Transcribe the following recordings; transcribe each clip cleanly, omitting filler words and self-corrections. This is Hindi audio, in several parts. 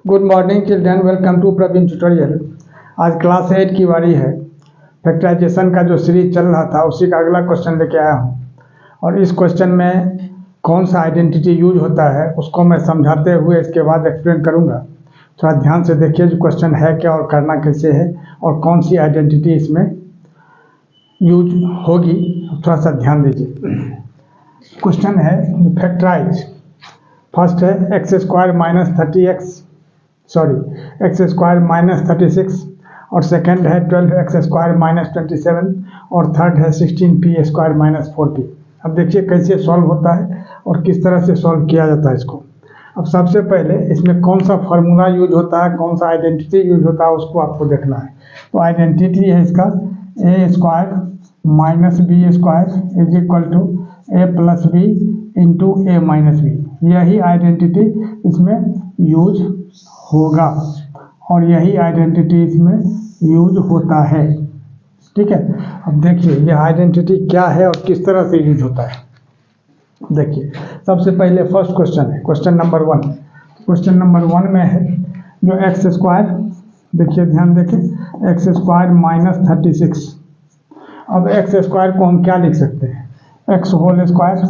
Good morning children, welcome to Praveen tutorial. आज क्लास 8 की बारी है। फैक्टराइजेशन का जो सीरीज चल रहा था उसी का अगला क्वेश्चन लेके आया हूँ। और इस क्वेश्चन में कौन सा आइडेंटिटी यूज होता है उसको मैं समझाते हुए इसके बाद एक्सप्लेन करूँगा। थोड़ा ध्यान से देखिए जो क्वेश्चन है क्या और करना कैसे है और कौन सी आइडेंटिटी इसमें यूज होगी, थोड़ा सा ध्यान दीजिए। क्वेश्चन है फैक्टराइज। फर्स्ट है एक्स स्क्वायर माइनस 36 और सेकंड है 12x स्क्वायर माइनस 27 और थर्ड है 16p स्क्वायर माइनस 4p। अब देखिए कैसे सॉल्व होता है और किस तरह से सॉल्व किया जाता है इसको। अब सबसे पहले इसमें कौन सा फार्मूला यूज होता है, कौन सा आइडेंटिटी यूज होता है उसको आपको देखना है। तो आइडेंटिटी है इसका a square minus b square is equal to a plus b into a minus b. यही आइडेंटिटी इसमें यूज होगा और यही आइडेंटिटी इसमें यूज होता है। ठीक है, अब देखिए यह आइडेंटिटी क्या है और किस तरह से यूज होता है। देखिए सबसे पहले फर्स्ट क्वेश्चन है, क्वेश्चन नंबर 1। क्वेश्चन नंबर 1 में है जो एक्स स्क्वायर, देखिए ध्यान देखिए, एक्स स्क्वायर माइनस 36। अब एक्स स्क्वायर को हम क्या लिख सकते हैं, एक्स होल स्क्वायर,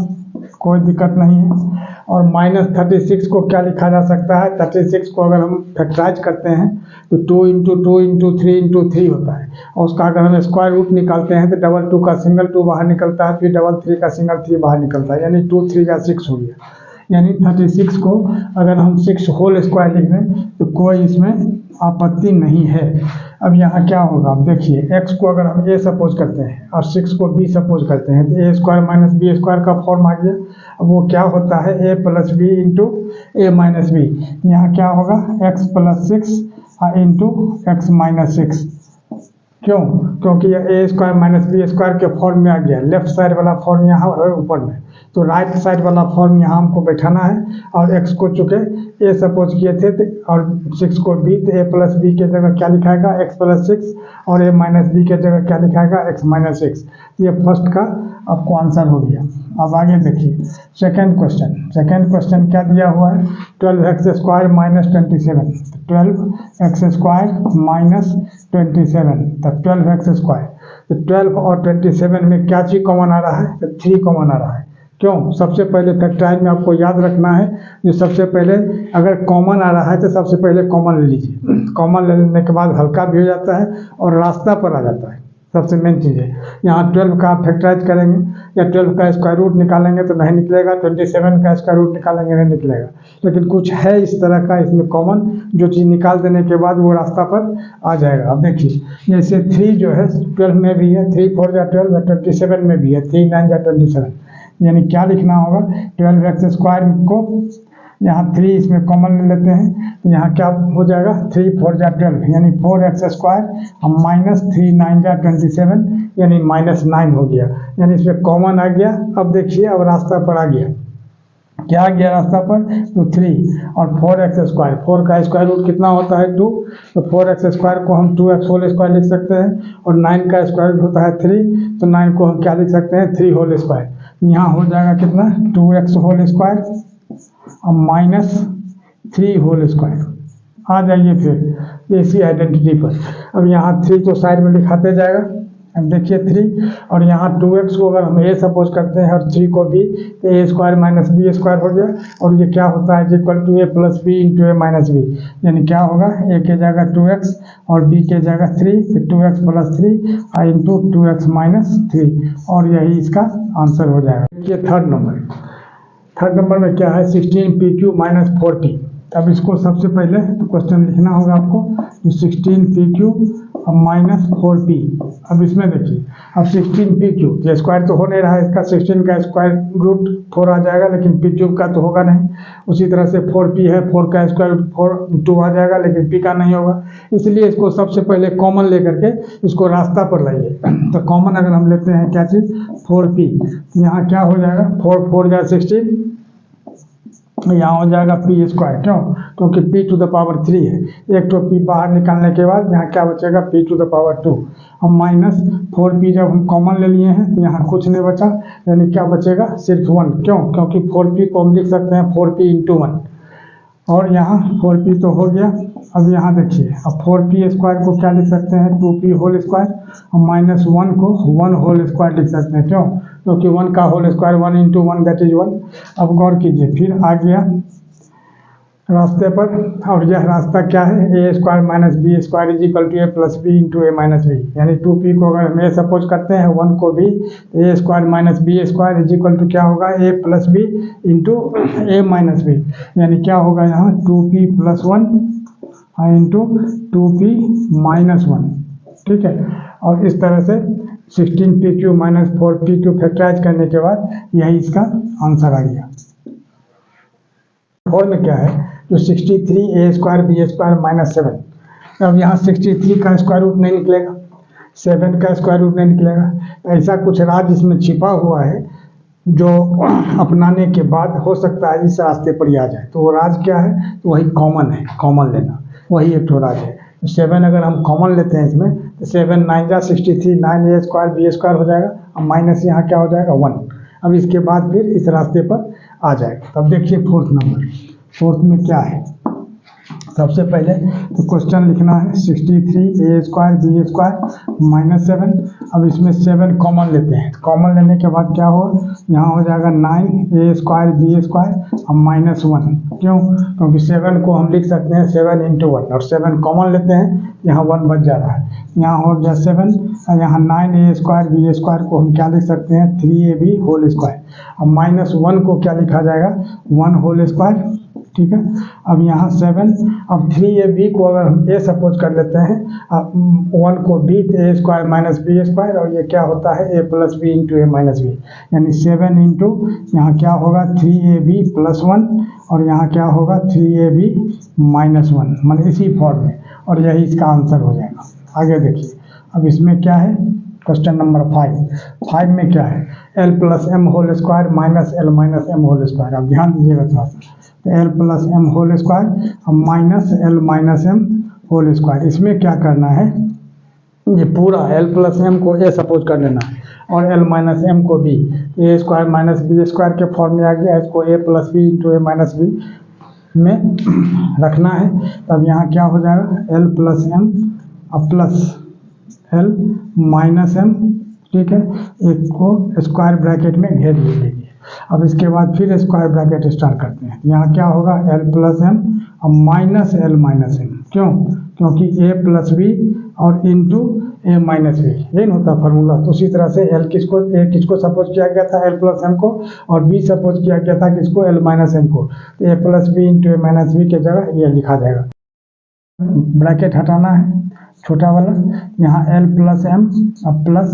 कोई दिक्कत नहीं है। और माइनस 36 को क्या लिखा जा सकता है, 36 को अगर हम फैक्टराइज करते हैं तो 2 इंटू 2 इंटू 3 इंटू 3 होता है। और उसका अगर हम स्क्वायर रूट निकालते हैं तो डबल 2 का सिंगल 2 बाहर निकलता है, फिर डबल 3 का सिंगल 3 बाहर निकलता है, यानी 2 3 का 6 हो गया। यानी 36 को अगर हम 6 होल स्क्वायर लिख दें तो कोई इसमें आपत्ति नहीं है। अब यहाँ क्या होगा, अब देखिए x को अगर हम a सपोज करते हैं और 6 को b सपोज करते हैं तो a square minus b square का फॉर्म आ गया। अब वो क्या होता है, a plus b into a minus b. यहाँ क्या होगा, x plus 6 into x minus 6। क्यों, क्योंकि यह a square minus b square के फॉर्म में आ गया। लेफ्ट साइड वाला फॉर्म यहाँ है ऊपर में, तो राइट साइड वाला फॉर्म यहाँ हमको बैठाना है। और x को चुके a सपोज किए थे और 6 को b, तो a प्लस बी के जगह क्या लिखाएगा, x प्लस 6 और a माइनस बी के जगह क्या लिखाएगा, x माइनस 6। ये फर्स्ट का आपको आंसर हो गया। अब आगे देखिए सेकेंड क्वेश्चन। सेकेंड क्वेश्चन क्या दिया हुआ है, 12x square minus 27। 12x square minus 27 तब 12x स्क्वायर। तो 12 और 27 में क्या चीज़ कॉमन आ रहा है, तो 3 कॉमन आ रहा है। क्यों, सबसे पहले फैक्टराइज में आपको याद रखना है जो सबसे पहले अगर कॉमन आ रहा है तो सबसे पहले कॉमन ले लीजिए। कॉमन ले लेने के बाद हल्का भी हो जाता है और रास्ता पर आ जाता है। सबसे मेन चीज़ है, यहाँ 12 का फैक्टराइज करेंगे या 12 का स्क्वायर रूट निकालेंगे तो नहीं निकलेगा, 27 का स्क्वायर रूट निकालेंगे नहीं निकलेगा। लेकिन कुछ है इस तरह का इसमें कॉमन, जो चीज़ निकाल देने के बाद वो रास्ता पर आ जाएगा। अब देखिए जैसे 3 जो है 12 में भी है, 3 4 जा 12 है, 27 में भी है, 3 9 जा 27। यानी क्या लिखना होगा, 12x स्क्वायर को यहाँ 3 इसमें कॉमन ले लेते हैं तो यहाँ क्या हो जाएगा, 3 4 जा 12 यानी 4x स्क्वायर और माइनस 3 9 जा 27 यानी माइनस 9 हो गया। यानी इसमें कॉमन आ गया। अब देखिए अब रास्ता पर आ गया, क्या आ गया रास्ता पर, तो 3 और 4x स्क्वायर। 4 का स्क्वायर रूट कितना होता है, 2, तो 4x स्क्वायर को हम 2x होल स्क्वायर लिख सकते हैं। और 9 का स्क्वायर रूट होता है 3, तो 9 को हम क्या लिख सकते हैं, 3 होल स्क्वायर। यहाँ हो जाएगा कितना, 2x होल स्क्वायर और माइनस 3 होल स्क्वायर। आ जाइए फिर इसी आइडेंटिटी पर। अब यहाँ 3 को साइड में लिखाते जाएगा। अब देखिए 3 और यहाँ 2x को अगर हम a सपोज करते हैं और 3 को b, तो a square minus b square हो गया। और ये क्या होता है, equal to a plus b into a minus b. यानी क्या होगा, a के जगह 2x और b के जगह 3, फिर 2x plus 3 into 2x minus 3 और यही इसका आंसर हो जाएगा। ये थर्ड नंबर में क्या है, 16pq माइनस 4p। अब इसको सबसे पहले तो क्वेश्चन लिखना होगा आपको, जो 16pq और माइनस 4p। अब इसमें देखिए, अब 16pq ये स्क्वायर तो हो नहीं रहा है इसका, 16 का स्क्वायर रूट 4 आ जाएगा लेकिन p क्यूब का तो होगा नहीं। उसी तरह से 4p है, 4 का स्क्वायर रूट 2 आ जाएगा लेकिन p का नहीं होगा। इसलिए इसको सबसे पहले कॉमन लेकर के इसको रास्ता पर लाइए। तो कॉमन अगर हम लेते हैं क्या चीज़, 4p, यहाँ क्या हो जाएगा, 4 4 जा 16, यहाँ हो जाएगा पी स्क्वायर। क्यों, क्योंकि p टू द पावर 3 है। एक तो p बाहर निकालने के बाद यहाँ क्या बचेगा, p टू द पावर 2 और माइनस 4p जब हम कॉमन ले लिए हैं तो यहाँ कुछ नहीं बचा, यानी क्या बचेगा, सिर्फ 1। क्यों, क्योंकि 4p को हम लिख सकते हैं 4p इंटू 1। और यहाँ 4p तो हो गया। अब यहाँ देखिए, अब 4p स्क्वायर को क्या लिख सकते हैं, 2p होल स्क्वायर, और -1 को 1 होल स्क्वायर लिख सकते हैं। क्यों? क्योंकि 1 का होल स्क्वायर 1 × 1 दैट इज 1। अब गौर कीजिए, फिर आ गया रास्ते पर, और यह रास्ता क्या है, a² - b² = a + b × a - b। यानी 2p को अगर हम a सपोज करते हैं, 1 को b, a² - b² क्या होगा, a + b × a - b। यानी क्या होगा यहाँ 2p + 1 × 2p - 1। ठीक है, और इस तरह से 16pq - 4pq फैक्टराइज करने के बाद यही इसका आंसर आ गया। 4 में क्या है, जो 63a² b² - 7। अब यहाँ 63 का स्क्वायर रूट नहीं निकलेगा, 7 का स्क्वायर रूट नहीं निकलेगा। ऐसा कुछ राज इसमें छिपा हुआ है जो अपनाने के बाद हो सकता है इस रास्ते पर ही आ जाए। तो वो राज क्या है, तो वही कॉमन है, कॉमन लेना, वही एक तो राज है। 7 अगर हम कॉमन लेते हैं इसमें, तो 7 9 जा 63, 9a² b² हो जाएगा, और माइनस यहाँ क्या हो जाएगा 1। अब इसके बाद फिर इस रास्ते पर आ जाएगा। तब देखिए 4th नंबर, 4th में क्या है। सबसे पहले तो क्वेश्चन लिखना है 63a² b² - 7। अब इसमें 7 कॉमन लेते हैं, कॉमन लेने के बाद क्या हो, यहाँ हो जाएगा 9a² b² और -1। क्यों? क्योंकि 7 को हम लिख सकते हैं 7 × 1, और 7 कॉमन लेते हैं, यहाँ 1 बच जा रहा है। यहाँ हो गया 7, और यहाँ 9a² b² को हम क्या लिख सकते हैं, 3ab होल स्क्वायर, और -1 को क्या लिखा जाएगा, 1 होल स्क्वायर। ठीक है, अब यहाँ 7, अब 3ab को अगर हम a सपोज कर लेते हैं, 1 को b, तो a² - b², और ये क्या होता है, a + b × a - b। यानी 7 × यहाँ क्या होगा 3ab + 1, और यहाँ क्या होगा 3ab - 1, मतलब इसी फॉर्म में, और यही इसका आंसर हो जाएगा। आगे देखिए, अब इसमें क्या है, क्वेश्चन नंबर 5 में क्या है, l + m whole square - l - m whole square. अब ध्यान दीजिएगा थोड़ा सा, l + m whole square -l - m whole square. इसमें क्या करना है, ये पूरा l + m को a सपोज कर लेना है, और l - m को b, a² - b² के फॉर्म में आ गया। इसको a + b × a - b में रखना है। तब यहाँ क्या हो जाएगा, l + m plus l - m। ठीक है, एक को स्क्वायर ब्रैकेट में घेर लीजिए। अब इसके बाद फिर स्क्वायर ब्रैकेट स्टार्ट करते हैं। यहाँ क्या होगा, l + m और -l - m। क्यों? क्योंकि a + b और इंटू a - b, यही होता फार्मूला। तो उसी तरह से a किसको सपोज किया गया था, l + m को, और b सपोज किया गया था किसको, l - m को। तो a + b × a - b के जगह ये लिखा जाएगा। ब्रैकेट हटाना है छोटा वाला, यहाँ l + m और प्लस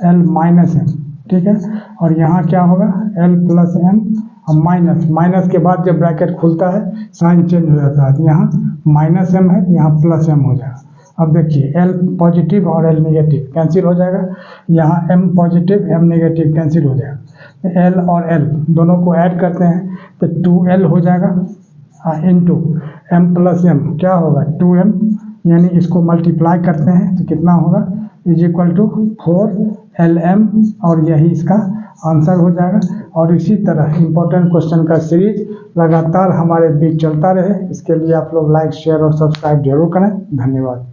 l - m। ठीक है, और यहाँ क्या होगा, l + m और माइनस के बाद जब ब्रैकेट खुलता है साइन चेंज हो जाता है, तो यहाँ -m है, यहाँ +m हो जाएगा। अब देखिए l पॉजिटिव और l नेगेटिव कैंसिल हो जाएगा, यहाँ m positive m negative cancel हो जाएगा। तो l और l दोनों को ऐड करते हैं तो 2l हो जाएगा, इंटू m + m क्या होगा 2m, यानी इसको मल्टीप्लाई करते हैं तो कितना होगा, = 4lm, और यही इसका आंसर हो जाएगा। और इसी तरह इम्पोर्टेंट क्वेश्चन का सीरीज लगातार हमारे बीच चलता रहे, इसके लिए आप लोग लाइक, शेयर और सब्सक्राइब जरूर करें। धन्यवाद।